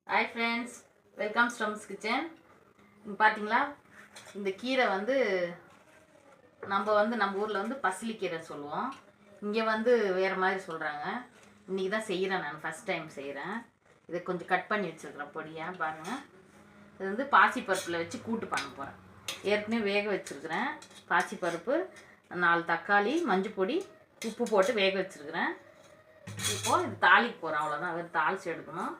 Hi friends, welcome stumps kitchen. பார்த்தீங்களா, இந்த கீரை வந்து நம்ம ஊரில் வந்து பசலிக்கீரை சொல்லுவோம். இங்கே வந்து வேறு மாதிரி சொல்கிறாங்க. இன்றைக்கி தான் செய்கிறேன், நான் ஃபஸ்ட் டைம் செய்கிறேன். இதை கொஞ்சம் கட் பண்ணி வச்சுருக்கிறேன் பொடியாக. பாருங்கள், இது வந்து பாசிப்பருப்பில் வச்சு கூட்டு பண்ண போகிறேன். ஏற்கனவே வேக வச்சுருக்கிறேன். பாசிப்பருப்பு, 4 தக்காளி, மஞ்சள் பொடி, உப்பு போட்டு வேக வச்சுருக்கிறேன். இப்போது இது தாளிக்கு போகிறேன், அவ்வளோதான். அதை தாளித்து எடுக்கணும்.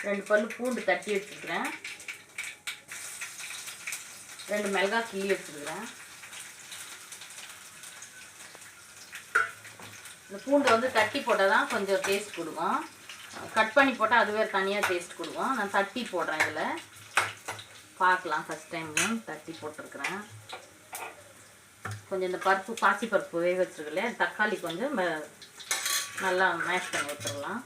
ரெண்டு பல்லு பூண்டு தட்டி வச்சுருக்கிறேன். 2 மிளகாய் கிள்ளி வச்சுருக்கிறேன். இந்த பூண்டு வந்து தட்டி போட்டால் தான் கொஞ்சம் டேஸ்ட் கொடுக்கும். கட் பண்ணி போட்டால் அதுவே தனியாக டேஸ்ட் கொடுக்கும். நான் தட்டி போடுறேன். இதில் பார்க்கலாம், ஃபஸ்ட் டைம் தட்டி போட்டிருக்கிறேன். கொஞ்சம் இந்த பருப்பு, பாசி பருப்பு வேக வச்சுருக்கல, தக்காளி கொஞ்சம் நல்லா மேஷ் பண்ணி வச்சுருக்கலாம்.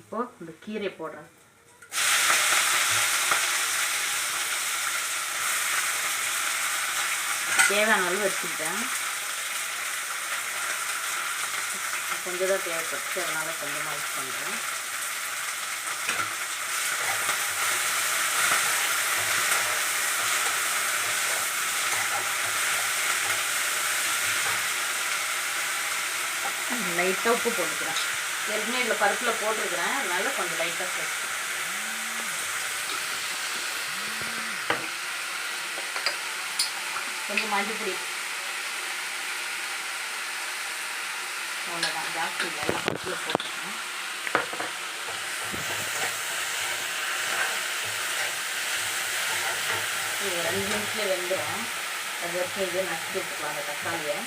இப்போது இந்த கீரை போடுறேன். தேவையான அளவு வச்சுக்கிட்டேன். கொஞ்சம் தான் தேவைப்பட்டு, அதனால் கொஞ்சமாக யூஸ் பண்ணுறேன். லைட்டாக உப்பு போட்டுக்கிறேன். ஏற்கனவே இதில் பருப்பில் போட்டிருக்கிறேன், அதனால கொஞ்சம் லைட்டாக சேர்த்து. கொஞ்சம் மஞ்சள் பொடி, அவ்வளோதான். ஜாஸ்தி எல்லாம் பருப்பில் போட்டுருக்கேன். இது 2 நிமிஷத்துலேயே வெந்துடும். அது வரைக்கும் இதை நசுக்கி விட்டுக்கலாம். அந்த தக்காளியை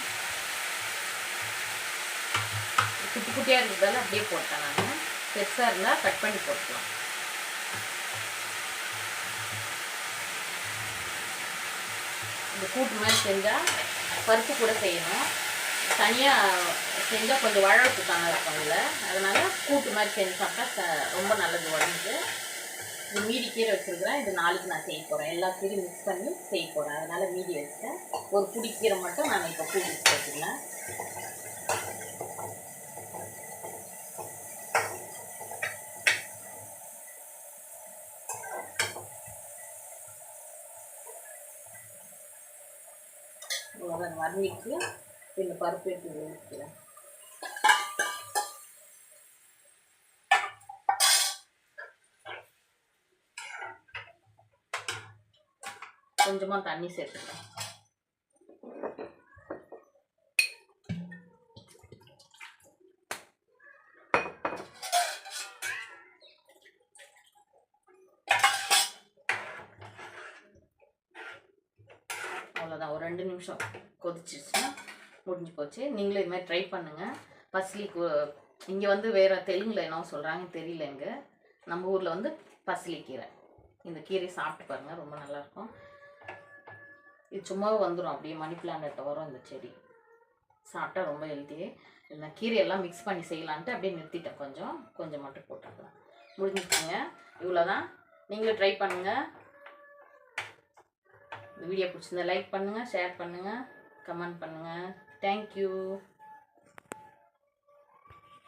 குட்டி குட்டியாக இருக்கிறதால அப்படியே போட்டேன். நான் பெருசாக இருந்தால் கட் பண்ணி போட்டுக்கலாம். இந்த கூட்டு மாதிரி செஞ்சால் பருப்பு கூட செய்யணும். தனியாக செஞ்சால் கொஞ்சம் வழவத்துக்கான இருக்கும் இதில். அதனால் கூட்டு மாதிரி செஞ்சு சாப்பிட்டா ரொம்ப நல்லது உடம்புக்கு. இது மீதி கீரை வச்சுருக்கிறேன். இது நாளைக்கு நான் செய்ய போகிறேன். எல்லா கீரையும் மிக்ஸ் பண்ணி செய்ய போகிறேன். அதனால் மீதி வச்சுட்டேன். ஒரு புடி கீரை மட்டும் நான் இப்போ கூட்டி வச்சுருக்கேன். மறுநீக்கு இந்த பருப்பு எடுத்து வைக்கிறேன். கொஞ்சமாக தண்ணி சேர்த்துக்கிறேன். அவ்வளோதான். ஒரு 2 நிமிஷம் கொதிச்சிருச்சுன்னா முடிஞ்சு போச்சு. நீங்களும் இது மாதிரி ட்ரை பண்ணுங்கள். பசலிக்கு இங்கே வந்து வேறு தெலுங்கில் என்ன சொல்கிறாங்க தெரியல. இங்கே நம்ம ஊரில் வந்து பசலிக்கீரை. இந்த கீரையை சாப்பிட்டு பாருங்கள், ரொம்ப நல்லாயிருக்கும். இது சும்மாவே வந்துடும், அப்படியே மணி பிளான்ட்டை வரும் இந்த செடி. சாப்பிட்டா ரொம்ப ஹெல்த்தியே. இந்த கீரையெல்லாம் மிக்ஸ் பண்ணி செய்யலான்ட்டு அப்படியே நிறுத்திட்டேன். கொஞ்சம் மட்டும் போட்டுக்கலாம். முடிஞ்சிச்சுங்க. இவ்வளோதான். நீங்களும் ட்ரை பண்ணுங்கள். இந்த வீடியோ பிடிச்சிருந்தா லைக் பண்ணுங்கள், ஷேர் பண்ணுங்கள், கமெண்ட் பண்ணுங்கள். தேங்க்யூ.